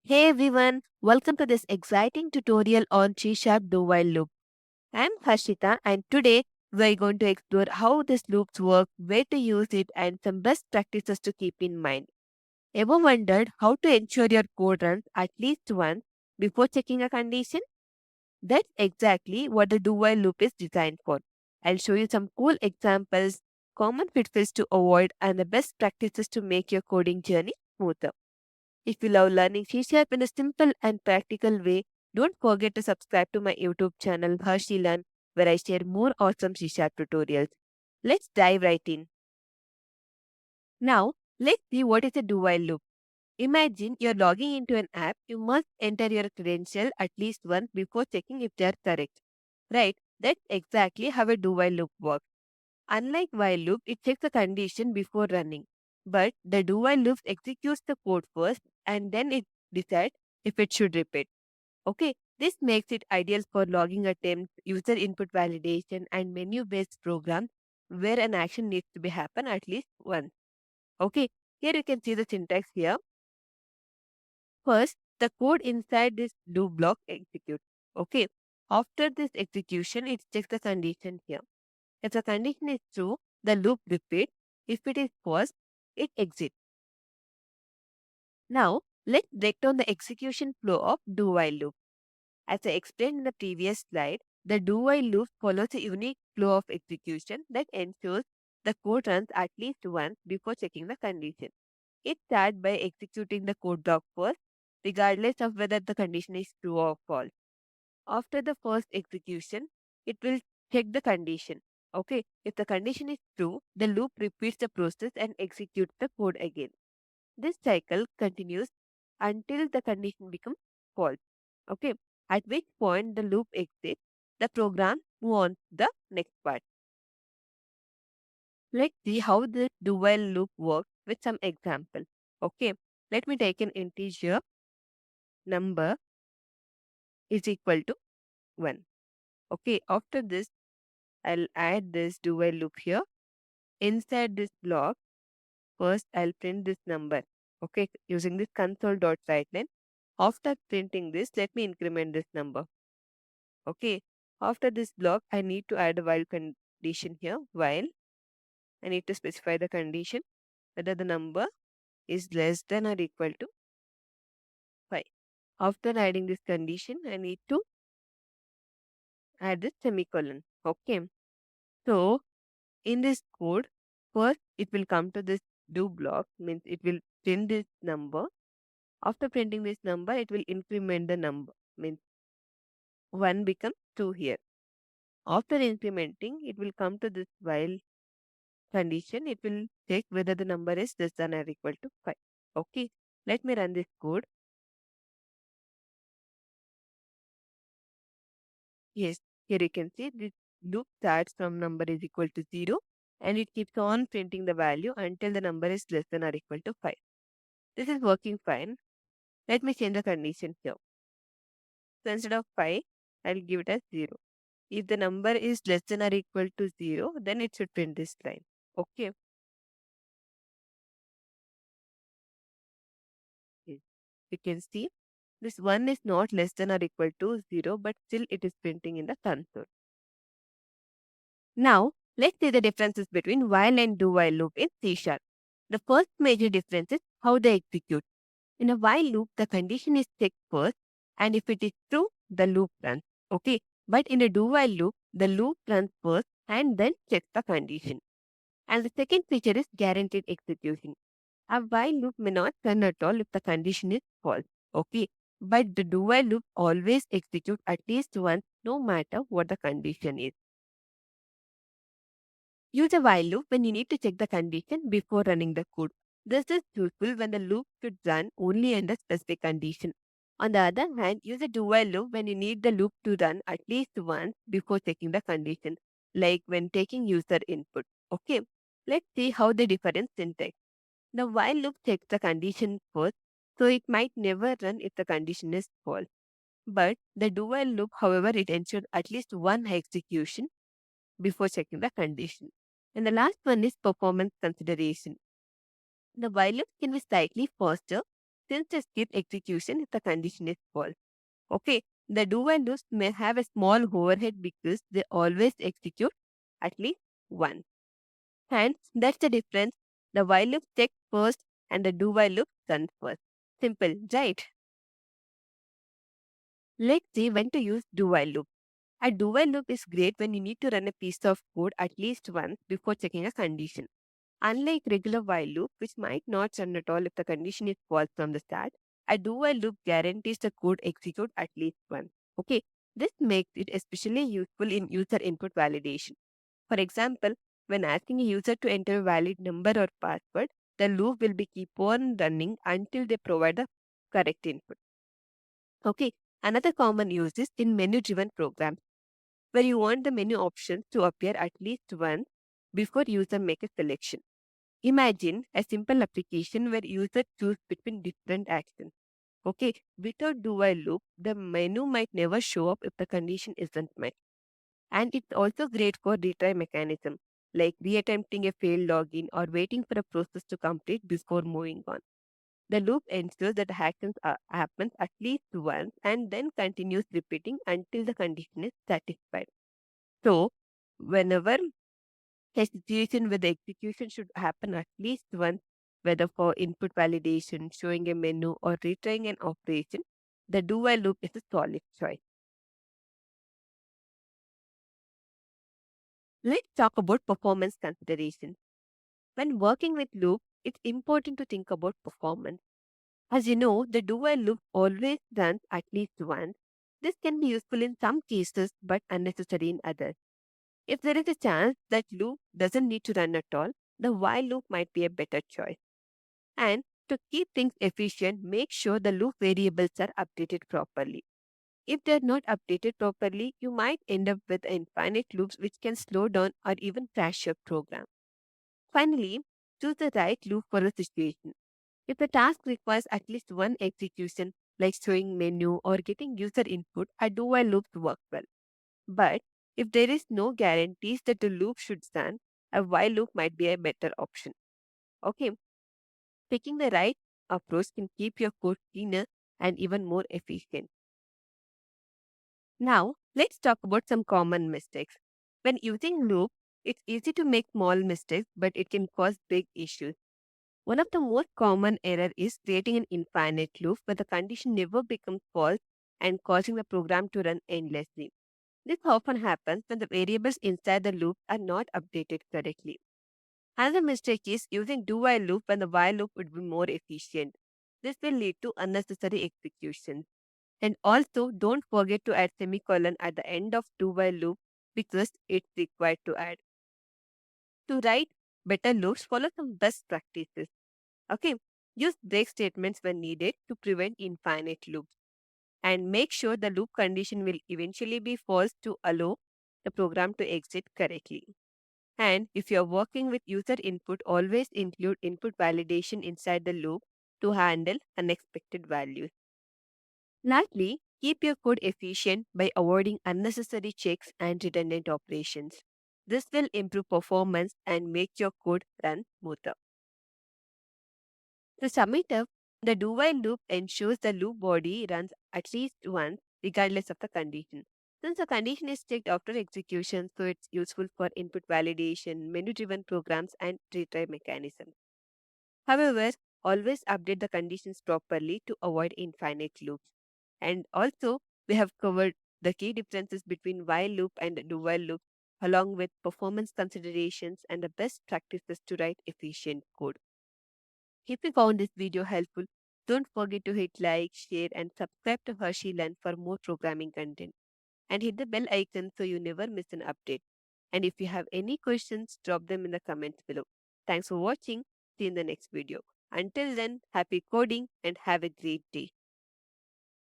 Hey everyone, welcome to this exciting tutorial on C Sharp do while loop. I'm Harshita and today we're going to explore how this loops work, where to use it, and some best practices to keep in mind. Ever wondered how to ensure your code runs at least once before checking a condition? That's exactly what the do while loop is designed for. I'll show you some cool examples, common pitfalls to avoid, and the best practices to make your coding journey smoother. If you love learning C Sharp in a simple and practical way, don't forget to subscribe to my YouTube channel Harshi Learn, where I share more awesome C Sharp tutorials. Let's dive right in. Now, let's see what is a do while loop. Imagine you're logging into an app. You must enter your credential at least once before checking if they are correct. Right? That's exactly how a do while loop works. Unlike while loop, it checks a condition before running. But the do while loop executes the code first and then it decides if it should repeat. Okay, this makes it ideal for logging attempts, user input validation, and menu based programs where an action needs to be happen at least once. Okay, here you can see the syntax here. First, the code inside this do block executes. Okay, after this execution, it checks the condition here. If the condition is true, the loop repeats. If it is false, it exits. Now, let's break down the execution flow of do while loop. As I explained in the previous slide, the do while loop follows a unique flow of execution that ensures the code runs at least once before checking the condition. It starts by executing the code block first, regardless of whether the condition is true or false. After the first execution, it will check the condition. Okay, if the condition is true, the loop repeats the process and executes the code again. This cycle continues until the condition becomes false. Okay, at which point the loop exits, the program move on to the next part. Let's see how the do while loop works with some example. Okay, let me take an integer number is equal to 1. Okay, after this, I'll add this do while loop here. Inside this block, first I'll print this number. Okay, using this console.writeline. After printing this, let me increment this number. Okay, after this block, I need to add a while condition here. While I need to specify the condition whether the number is less than or equal to 5. After adding this condition, I need to add this semicolon. Okay, so in this code, first it will come to this do block, means it will print this number. After printing this number, it will increment the number, means 1 becomes 2 here. After incrementing, it will come to this while condition. It will check whether the number is less than or equal to 5. Okay, let me run this code. Yes, here you can see this loop starts from number is equal to 0 and it keeps on printing the value until the number is less than or equal to 5. This is working fine. Let me change the condition here. So instead of 5, I'll give it as 0. If the number is less than or equal to 0, then it should print this line. Okay. Yes. You can see this 1 is not less than or equal to 0, but still it is printing in the console. Now, let's see the differences between while and do while loop in C Sharp. The first major difference is how they execute. In a while loop, the condition is checked first, and if it is true, the loop runs. Okay. But in a do while loop, the loop runs first and then checks the condition. And the second feature is guaranteed execution. A while loop may not run at all if the condition is false. Okay. But the do while loop always executes at least once, no matter what the condition is. Use a while loop when you need to check the condition before running the code. This is useful when the loop should run only under specific condition. On the other hand, use a do while loop when you need the loop to run at least once before checking the condition, like when taking user input. Okay, let's see how they differ in syntax. The while loop checks the condition first, so it might never run if the condition is false. But the do while loop, however, it ensures at least one execution before checking the condition. And the last one is performance consideration. The while loop can be slightly faster since they skip execution if the condition is false. Okay, the do while loops may have a small overhead because they always execute at least once. And that's the difference. The while loop checks first and the do while loop runs first. Simple, right? Let's see when to use do while loop. A do while loop is great when you need to run a piece of code at least once before checking a condition. Unlike regular while loop, which might not run at all if the condition is false from the start, a do while loop guarantees the code execute at least once. Okay, this makes it especially useful in user input validation. For example, when asking a user to enter a valid number or password, the loop will be keep on running until they provide the correct input. Okay, another common use is in menu-driven programs, where you want the menu options to appear at least once before user make a selection. Imagine a simple application where user choose between different actions. Okay, without do while loop, the menu might never show up if the condition isn't met. And it's also great for retry mechanism, like reattempting a failed login or waiting for a process to complete before moving on. The loop ensures that the happens at least once and then continues repeating until the condition is satisfied. So, whenever a situation where the execution should happen at least once, whether for input validation, showing a menu, or retrying an operation, the do while loop is a solid choice. Let's talk about performance considerations. When working with loop, it's important to think about performance. As you know, the do while loop always runs at least once. This can be useful in some cases but unnecessary in others. If there is a chance that loop doesn't need to run at all, the while loop might be a better choice. And to keep things efficient, make sure the loop variables are updated properly. If they're not updated properly, you might end up with infinite loops which can slow down or even crash your program. Finally, choose the right loop for the situation. If the task requires at least one execution, like showing menu or getting user input, a do while loop work well. But if there is no guarantees that the loop should run, a while loop might be a better option. Okay, picking the right approach can keep your code cleaner and even more efficient. Now, let's talk about some common mistakes. When using loop, it's easy to make small mistakes, but it can cause big issues. One of the most common error is creating an infinite loop where the condition never becomes false and causing the program to run endlessly. This often happens when the variables inside the loop are not updated correctly. Another mistake is using do while loop when the while loop would be more efficient. This will lead to unnecessary execution. And also, don't forget to add semicolon at the end of do while loop because it's required to add. To write better loops, follow some best practices. Okay, use break statements when needed to prevent infinite loops. And make sure the loop condition will eventually be false to allow the program to exit correctly. And if you're working with user input, always include input validation inside the loop to handle unexpected values. Lastly, keep your code efficient by avoiding unnecessary checks and redundant operations. This will improve performance and make your code run smoother. To sum it up, the do while loop ensures the loop body runs at least once, regardless of the condition. Since the condition is checked after execution, so it's useful for input validation, menu driven programs, and retry mechanisms. However, always update the conditions properly to avoid infinite loops. And also, we have covered the key differences between while loop and do while loop, along with performance considerations and the best practices to write efficient code. If you found this video helpful, don't forget to hit like, share, and subscribe to Hershey Learn for more programming content. And hit the bell icon so you never miss an update. And if you have any questions, drop them in the comments below. Thanks for watching. See you in the next video. Until then, happy coding and have a great day.